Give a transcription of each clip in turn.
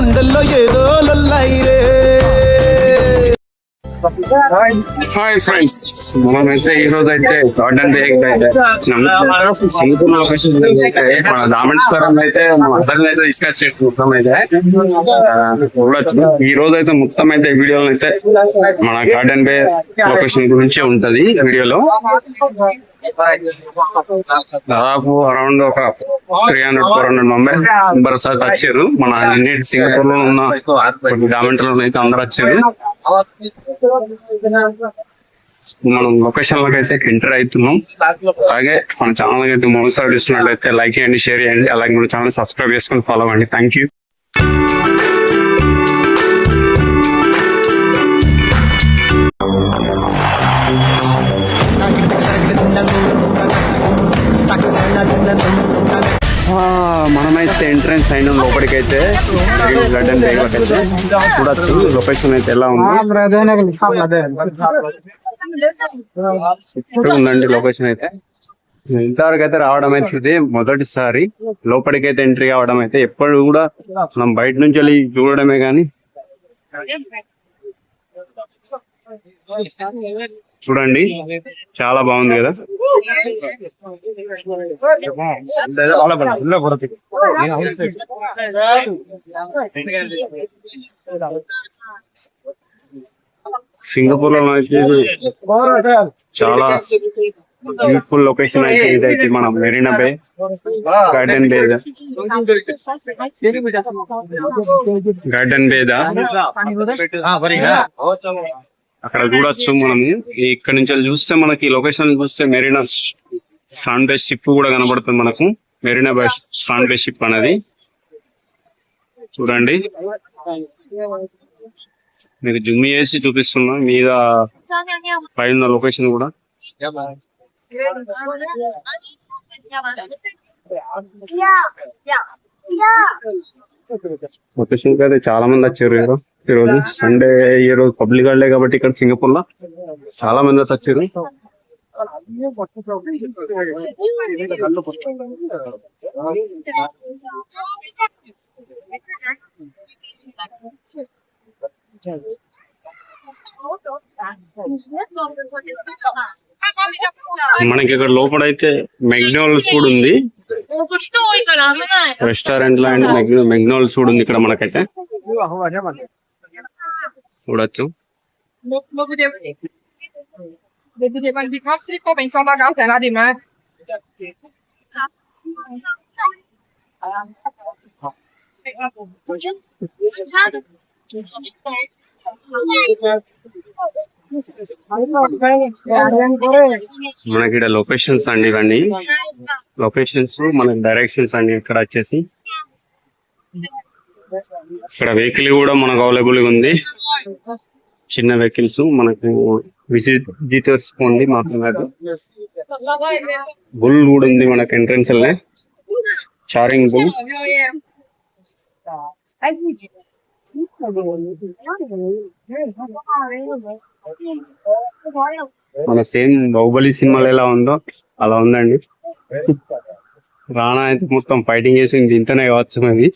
గుండెల్లో ఏదో లొల్లాయిరే. Hi friends, మనమైతే ఈ రోజు అయితే గార్డెన్ డే సింగపూర్ లొకేషన్ అయితే మన రామేశ్వరం అయితే మన అందరిని అయితే తీసుకొచ్చే మొత్తం అయితే చూడొచ్చు. ఈ రోజు అయితే మొత్తం అయితే వీడియోలో అయితే మన గార్డెన్ డే లొకేషన్ గురించి ఉంటది వీడియోలో. దాదాపు అరౌండ్ ఒక 300-400 మెంబర్స్ అయితే వచ్చారు. మన సింగపూర్ లో ఉన్న డామెంట్ లో అయితే అందరు వచ్చారు. మనం లొకేషన్ లోకి అయితే ఎంటర్ అవుతున్నాం. అలాగే మన ఛానల్ అయితే మొదటిసారి ఇస్తున్నట్లయితే లైక్ చేయండి, షేర్ చేయండి, అలాగే మన ఛానల్ సబ్స్క్రైబ్ చేసుకొని ఫాలో అవ్వండి. Thank you. మనమైతే ఎంట్రెన్స్ అయిన లోపలికైతే గార్డెన్ చూడొచ్చు. లొకేషన్ అయితే ఎలా ఉంది ఉందండి. లొకేషన్ అయితే ఇంతవరకు అయితే రావడం అయితే మొదటిసారి. లోపలికైతే ఎంట్రీ కావడం అయితే ఎప్పుడు కూడా మనం బయట నుంచి వెళ్ళి చూడడమే కానీ. చూడండి, చాలా బాగుంది కదా. సింగపూర్ లో చాలా బ్యూటిఫుల్ లొకేషన్ అయితే ఇదైతే మన మెరీనా బే గార్డెన్ బేదా అక్కడ చూడొచ్చు. మనము ఇక్కడ నుంచి చూస్తే మనకి లొకేషన్ చూస్తే మెరీనా స్టాండ్ బేస్ షిప్ కూడా కనబడుతుంది మనకు. మెరీనా బే స్టాండ్ బేస్ షిప్ అనేది చూడండి. మీకు జూమ్ చేసి చూపిస్తున్నా మీద పైన లొకేషన్ కూడా. లొకేషన్ కి అయితే చాలా మంది వచ్చారు ఈ రోజు సండే. ఈ రోజు పబ్లిక్ హాలిడే కాబట్టి ఇక్కడ సింగపూర్ లో చాలా మంది వచ్చారు. మనకి ఇక్కడ లోపల అయితే మెగ్నోల్స్ కూడా ఉంది. రెస్టారెంట్ లో అండ్ మెగ్నోల్స్ కూడా ఉంది ఇక్కడ మనకైతే చూడొచ్చు. మనకి ఇక్కడ లొకేషన్స్ అండి, ఇవన్నీ లొకేషన్స్ మనకి డైరెక్షన్స్ అండి. ఇక్కడ వచ్చేసి ఇక్కడ వెహికల్ కూడా మనకు అవైలబుల్ గా ఉంది. చిన్న వెహికల్స్ మనకు విజిటర్స్ ఉంది. మాకు బుల్ కూడా ఉంది మనకు ఎంట్రన్స్ లే, చారింగ్ బుల్. మన సేమ్ బాహుబలి సినిమాలో ఎలా ఉందో అలా ఉందండి. రాణా అయితే మొత్తం ఫైటింగ్ చేసి దీంతోనే కావచ్చు మరి.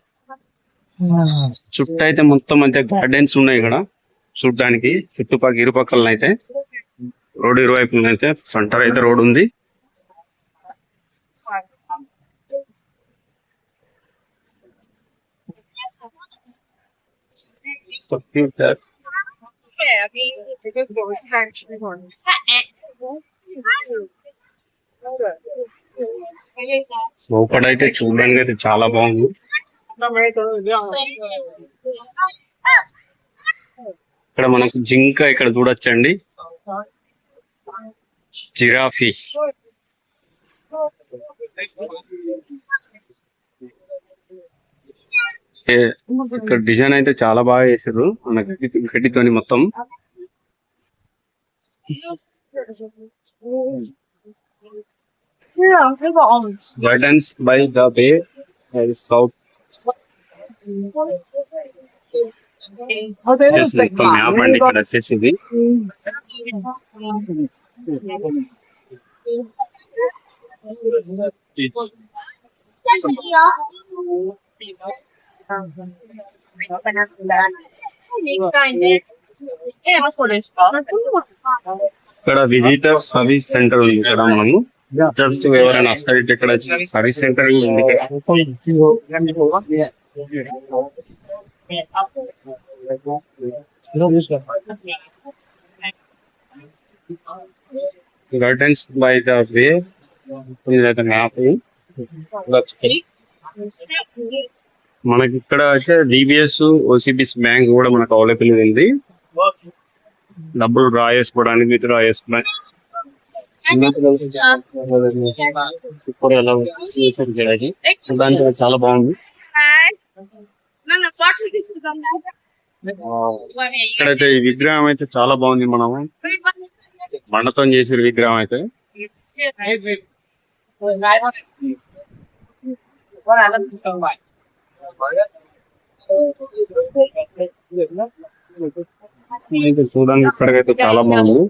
చుట్టూ అయితే మొత్తం అయితే గార్డెన్స్ ఉన్నాయి ఇక్కడ చూడడానికి. చుట్టుపక్కల ఇరుపక్కల అయితే రోడ్ ఇరువైపున అయితే సెంటర్ అయితే రోడ్ ఉంది. లోపలైతే చూడడానికి అయితే చాలా బాగుంది. ఇక్కడ మనకు జింక ఇక్కడ చూడొచ్చండి, జిరాఫీ. ఇక్కడ డిజైన్ అయితే చాలా బాగా చేసారు మనకి గడ్డితోని మొత్తం. Gardens by the bay south. మొత్తం మ్యాప్ అండి ఇక్కడ వచ్చేసి ఇది. ఇక్కడ విజిటర్ సర్వీస్ సెంటర్ ఉంది. ఇక్కడ మనము జస్ట్ ఎవరైనా వస్తారు ఇక్కడ సర్వీస్ సెంటర్ ఉంది. Guidance by the way map. మనకి ఇక్కడ అయితే డిబిఎస్ ఓసిబిఎస్ బ్యాంక్ కూడా మనకు అవైలబుల్ ఉంది. డబ్బులు డ్రా చేసుకోవడానికి విత్ డ్రా చేసుకోవడానికి సూపర్ ఎలా చూడడానికి చాలా బాగుంది. ఇక్కడైతే ఈ విగ్రహం అయితే చాలా బాగుంది. మనము బండతో చేసిన విగ్రహం అయితే చూడడానికి ఇక్కడికైతే చాలా బాగుంది.